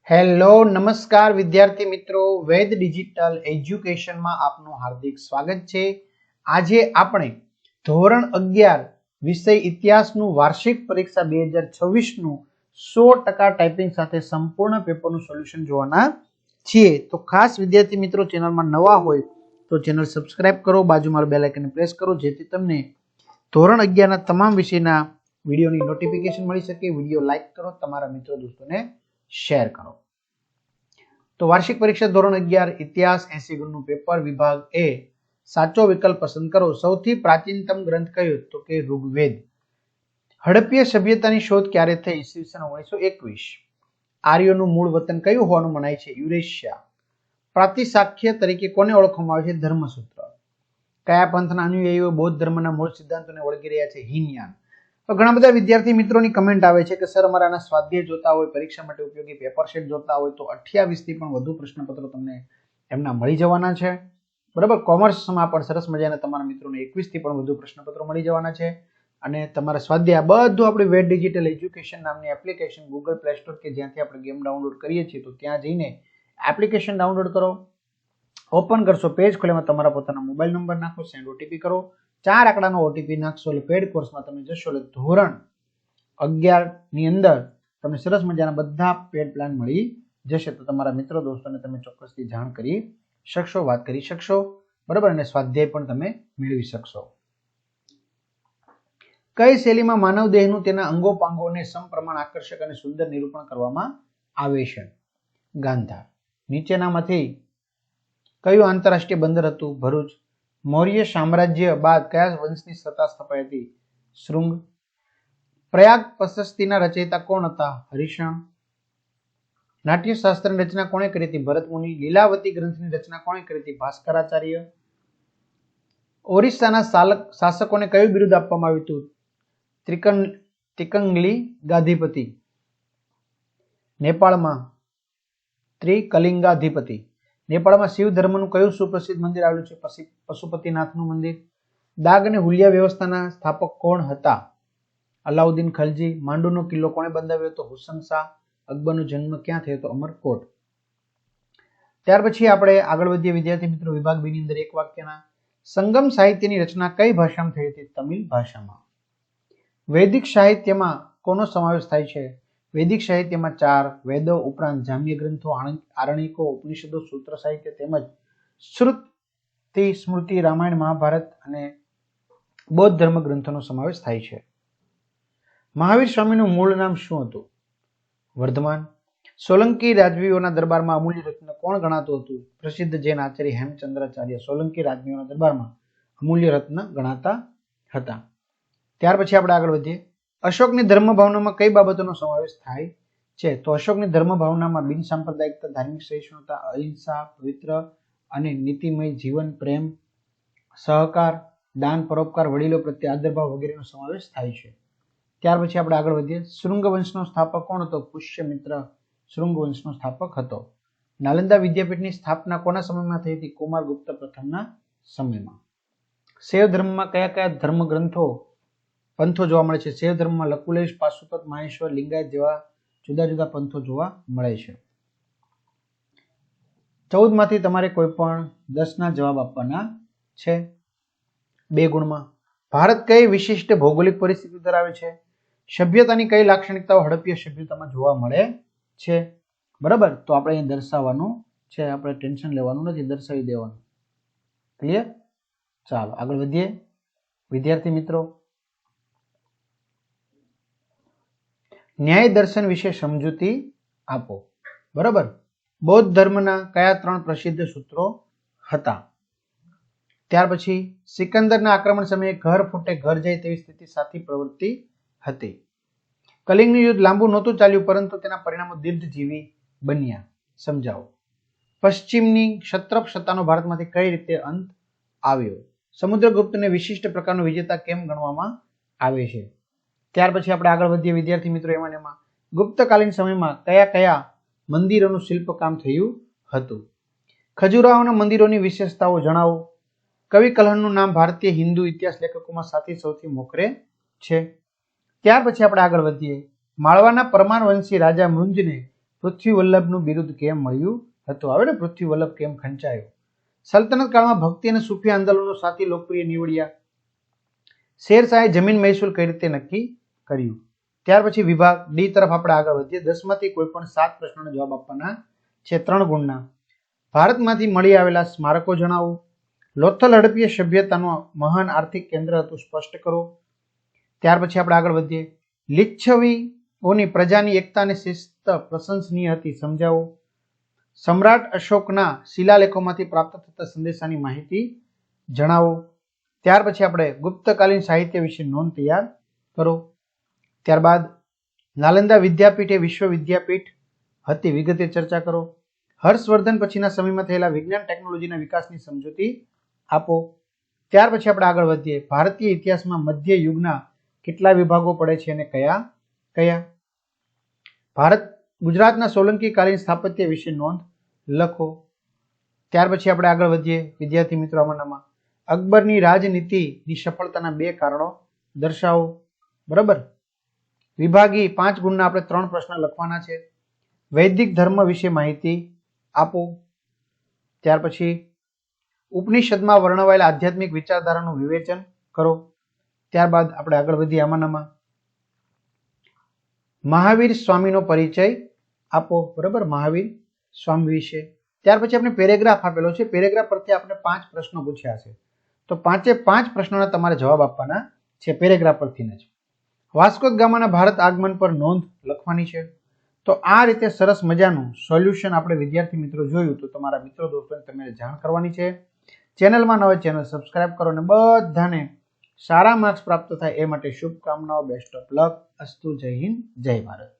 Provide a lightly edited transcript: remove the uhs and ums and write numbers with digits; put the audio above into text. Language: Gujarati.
હેલો નમસ્કાર વિદ્યાર્થી મિત્રો, વેદ ડિજિટલ એજ્યુકેશનમાં આપનું હાર્દિક સ્વાગત છે। આજે આપણે ધોરણ 11 વિષય ઇતિહાસનું વાર્ષિક પરીક્ષા 2026 નું 100% ટાઈપિંગ સાથે સંપૂર્ણ પેપરનું સોલ્યુશન જોવાના છીએ। તો ખાસ વિદ્યાર્થી મિત્રો ચેનલમાં નવા હોય તો ચેનલ સબસ્ક્રાઇબ કરો, બાજુમાં બેલ આઇકન પ્રેસ કરો જેથી તમને ધોરણ 11 ના તમામ વિષયના વિડીયોની નોટિફિકેશન મળી શકે। વિડીયો લાઈક કરો, તમારા મિત્રો દોસ્તોને शेर करो। तो वार्षिक परीक्षा धोरण 11 इतिहास 80 गुणનું पेपर विभाग ए साचो विकल्प पसंद करो। सौथी प्राचीनतम ग्रंथ कयो तो के ऋग्वेद। हड़प्पीय सभ्यतानी शोध क्यारे થઈ? ઈસવીસન 1921। આર્યોનું મૂળ વતન કયું હોવાનું મનાય છે? યુરેશિયા। પ્રાતિશાખ્ય તરીકે કોને ઓળખવામાં આવે છે? ધર્મસૂત્ર। કયા પંથના અનુયાયીઓ બૌદ્ધ ધર્મના મૂળ સિદ્ધાંતોને વળગી રહ્યા છે? હીનયાન। તો ઘણા બધા વિદ્યાર્થી મિત્રોની કમેન્ટ આવે છે કે સર અમારાના સ્વાધ્યાય જોતા હોય, પરીક્ષા માટે ઉપયોગી પેપર શીટ જોતા હોય તો 28 થી પણ વધુ પ્રશ્નપત્રો તમને એમના મળી જવાના છે। બરાબર, કોમર્સમાં પણ સરસ મજાના તમારા મિત્રોને 21 થી પણ વધુ પ્રશ્નપત્રો મળી જવાના છે। અને તમારા સ્વાધ્યાય બધું આપણી વેદ ડિજિટલ એજ્યુકેશન નામની એપ્લિકેશન ગૂગલ પ્લે સ્ટોર કે જ્યાંથી આપણે ગેમ ડાઉનલોડ કરીએ છીએ તો ત્યાં જઈને એપ્લિકેશન ડાઉનલોડ કરો, ઓપન કરશો, પેજ ખોલેમાં તમારા પોતાના મોબાઈલ નંબર નાખો, સેન્ડ ઓટીપી કરો, 4 આંકડાનો ઓટીપી નાખશો એટલે પેડ કોર્સમાં તમે જશો એટલે ધોરણ 11 ની અંદર તમને સરસ મજાના બધા પેડ પ્લાન મળી જશે। તો તમારા મિત્રો દોસ્તોને તમે ચોક્કસથી જાણ કરી શકશો, વાત કરી શકશો, બરાબર, અને સ્વાધ્યાય પણ તમે મેળવી શકશો। કઈ શૈલીમાં માનવ દેહનું તેના અંગો પાંગોને સમપ્રમાણ આકર્ષક અને સુંદર નિરૂપણ કરવામાં આવે છે? ગાંધાર। નીચેનામાંથી કયું આંતરરાષ્ટ્રીય બંદર હતું? ભરૂચ। મૌર્ય સામ્રાજ્ય બાદ કયા વંશની સત્તા સ્થપાઈ હતી? શૃંગ। પ્રયાગ પ્રશસ્તિના રચયિતા કોણ હતા? હરિશણ। નાટ્યશાસ્ત્રની રચના કોણે કરી હતી? ભરત મુનિ। લીલાવતી ગ્રંથની રચના કોણે કરી હતી? ભાસ્કરાચાર્ય। ઓરિસ્સાના શાસકોને કયું બિરુદ આપવામાં આવ્યું હતું? ત્રિકંગલી ગાધિપતિ। નેપાળમાં ત્રિકલિંગાધિપતિ। નેપાળમાં શિવ ધર્મનું કયું સુપ્રસિદ્ધ મંદિર આવેલું છે? પશુપતિનાથનું મંદિર। દાગ અને હુલિયા વ્યવસ્થાના સ્થાપક કોણ હતા? અલાઉદ્દીન ખલજી। માંડુનો કિલ્લો કોણે બંધાવ્યો હતો? હુસન શાહ। અકબરનો જન્મ ક્યાં થયો હતો? અમરકોટ। ત્યાર પછી આપણે આગળ વધીએ વિદ્યાર્થી મિત્રો વિભાગ બી ની અંદર એક વાક્યના સંગમ સાહિત્યની રચના કઈ ભાષામાં થઈ હતી? તમિલ ભાષામાં। વૈદિક સાહિત્યમાં કોનો સમાવેશ થાય છે? વૈદિક સાહિત્યમાં 4 વેદો ઉપરાંત જામ્ય ગ્રંથો, આરણ્યકો, ઉપનિષદો, સૂત્ર સાહિત્ય તેમજ શ્રુતિ, સ્મૃતિ, રામાયણ, મહાભારત અને બૌદ્ધ ધર્મ ગ્રંથોનો સમાવેશ થાય છે। મહાવીર સ્વામીનું મૂળ નામ શું હતું? વર્ધમાન। સોલંકી રાજવીઓના દરબારમાં અમૂલ્ય રત્ન કોણ ગણાતું હતું? પ્રસિદ્ધ જૈન આચાર્ય હેમચંદ્રાચાર્ય સોલંકી રાજવીઓના દરબારમાં અમૂલ્ય રત્ન ગણાતા હતા। ત્યાર પછી આપણે આગળ વધીએ। અશોકની ધર્મ ભાવનામાં કઈ બાબતોનો સમાવેશ થાય છે? તો અશોકની ધર્મ ભાવનામાં બિન સાંપ્રદાયિકતા, ધાર્મિક સહિષ્ણુતા, અહિંસા, પવિત્ર અને નીતિમય જીવન, પ્રેમ, સહકાર, દાન, પરોપકાર, વડીલો પ્રત્યે આદરભાવ વગેરેનો સમાવેશ થાય છે। ત્યાર પછી આપણે આગળ વધીએ। શૃંગ વંશનો સ્થાપક કોણ હતો? પુષ્યમિત્ર શૃંગ વંશનો સ્થાપક હતો। નાલંદા વિદ્યાપીઠની સ્થાપના કોના સમયમાં થઈ હતી? કુમારગુપ્ત પ્રથમના સમયમાં। શૈવ ધર્મમાં કયા કયા ધર્મ ગ્રંથો પંથો જોવા મળે છે? શૈવ ધર્મમાં લકુલેશ, પાશુપત, માહેશ્વર, લિંગાયત જેવા જુદા જુદા પંથો જોવા મળે છે। 14 માંથી તમારે કોઈ પણ 10 ના જવાબ આપવાના છે 2 ગુણમાં। ભારત કઈ વિશિષ્ટ ભૌગોલિક પરિસ્થિતિ ધરાવે છે? સભ્યતાની કઈ લાક્ષણિકતાઓ હડપ્પીય સભ્યતામાં જોવા મળે છે? બરાબર, તો આપણે અહીં દર્શાવવાનું છે, આપણે ટેન્શન લેવાનું નથી, દર્શાવી દેવાનું। ક્લિયર? ચાલો આગળ વધીએ વિદ્યાર્થી મિત્રો। ન્યાય દર્શન વિશે સમજૂતી આપો। બરાબર, બૌદ્ધ ધર્મના કયા 3 પ્રસિદ્ધ સૂત્રો હતા? ત્યાર પછી સિકંદરના આક્રમણ સમયે ઘર ફૂટે ઘર જાય તેવી સ્થિતિ સાથી પ્રવૃત્તિ હતી। કલિંગનું યુદ્ધ લાંબુ નહોતું ચાલ્યું પરંતુ તેના પરિણામો દીર્ઘજીવી બન્યા, સમજાવો। પશ્ચિમની ક્ષત્રપ સત્તાનો ભારતમાંથી કઈ રીતે અંત આવ્યો? સમુદ્રગુપ્તને વિશિષ્ટ પ્રકારનો વિજેતા કેમ ગણવામાં આવે છે? ત્યાર પછી આપણે આગળ વધીએ વિદ્યાર્થી મિત્રો એમાં ગુપ્તકાલીન સમયમાં કયા કયા મંદિરોનું શિલ્પકામ થયું હતું? ખજુરાહોના મંદિરોની વિશેષતાઓ જણાવો। કવિ કલ્હણનું નામ ભારતીય હિન્દુ ઇતિહાસ લેખકોમાં સૌથી મોખરે છે। ત્યાર પછી આપણે આગળ વધીએ। માળવાના પરમારવંશી રાજા મૃંજને પૃથ્વી વલ્લભનું બિરુદ કેમ મળ્યું હતું? આવે ને પૃથ્વી વલ્લભ કેમ ખંચાયો? સલ્તનત કાળમાં ભક્તિ અને સૂફી આંદોલનો સાથી લોકપ્રિય નીવડ્યા. શેરશાહે જમીન મહેસૂલ કઈ રીતે નક્કી કર્યું? ત્યાર પછી વિભાગ ડી તરફ આપણે આગળ વધીએ. 10માંથી કોઈ પણ 7 પ્રશ્નોના જવાબ આપવાના છે 3 ગુણના. ભારતમાંથી મળી આવેલા સ્મારકો જણાવો. લોથલ હડપ્પીય સભ્યતાનું મહાન આર્થિક કેન્દ્ર હતું, સ્પષ્ટ કરો. ત્યાર પછી આપણે આગળ વધીએ. લિચ્છવીઓની પ્રજાની એકતા અને શિસ્ત પ્રશંસનીય હતી, સમજાવો. સમ્રાટ અશોકના શિલાલેખોમાંથી પ્રાપ્ત થતા સંદેશાની માહિતી જણાવો. ત્યાર પછી આપણે ગુપ્તકાલીન સાહિત્ય વિશે નોંધ તૈયાર કરો. ત્યારબાદ નાલંદા વિદ્યાપીઠ એ વિશ્વ વિદ્યાપીઠ હતી, વિગતે ચર્ચા કરો. હર્ષવર્ધન પછીના સમયમાં થયેલા વિજ્ઞાન ટેકનોલોજીના વિકાસની સમજૂતી આપો. ત્યાર પછી આપણે આગળ વધીએ. ભારતીય ઇતિહાસમાં મધ્ય યુગના કેટલા વિભાગો પડે છે અને કયા કયા? ગુજરાતના સોલંકી કાલીન સ્થાપત્ય વિશે નોંધ લખો. ત્યાર પછી આપણે આગળ વધીએ. વિદ્યાર્થી મિત્રો, આમાંનામાં અકબરની રાજનીતિની સફળતાના 2 કારણો દર્શાવો. બરાબર. વિભાગી 5 ગુણના આપણે 3 પ્રશ્ન લખવાના છે. વૈદિક ધર્મ વિશે માહિતી આપો. ત્યાર પછી ઉપનિષદમાં વર્ણવાયેલા આધ્યાત્મિક વિચારધારાનું વિવેચન કરો. ત્યારબાદ આપણે આગળ વધીએ. આમાંનામાં મહાવીર સ્વામીનો પરિચય આપો. બરાબર, મહાવીર સ્વામી વિશે. ત્યાર પછી આપણે પેરેગ્રાફ આપેલો છે. પેરેગ્રાફ પરથી આપણે 5 પ્રશ્નો પૂછ્યા છે, તો 5 પ્રશ્નોના તમારે જવાબ આપવાના છે પેરેગ્રાફ પરથી જ. વાસ્કો દ ગામાના ભારત આગમન પર નોંધ લખવાની છે. તો આ રીતે સરસ મજાનું સોલ્યુશન આપણે વિદ્યાર્થી મિત્રો જોયું. તો તમારા મિત્રો દોસ્તોને તમે જાણ કરવાની છે. ચેનલમાં ન હોય ચેનલ સબસ્ક્રાઇબ કરો અને બધાને સારા માર્ક્સ પ્રાપ્ત થાય એ માટે શુભકામનાઓ. Best of luck. અસ્તુ. જય હિન્દ, જય ભારત.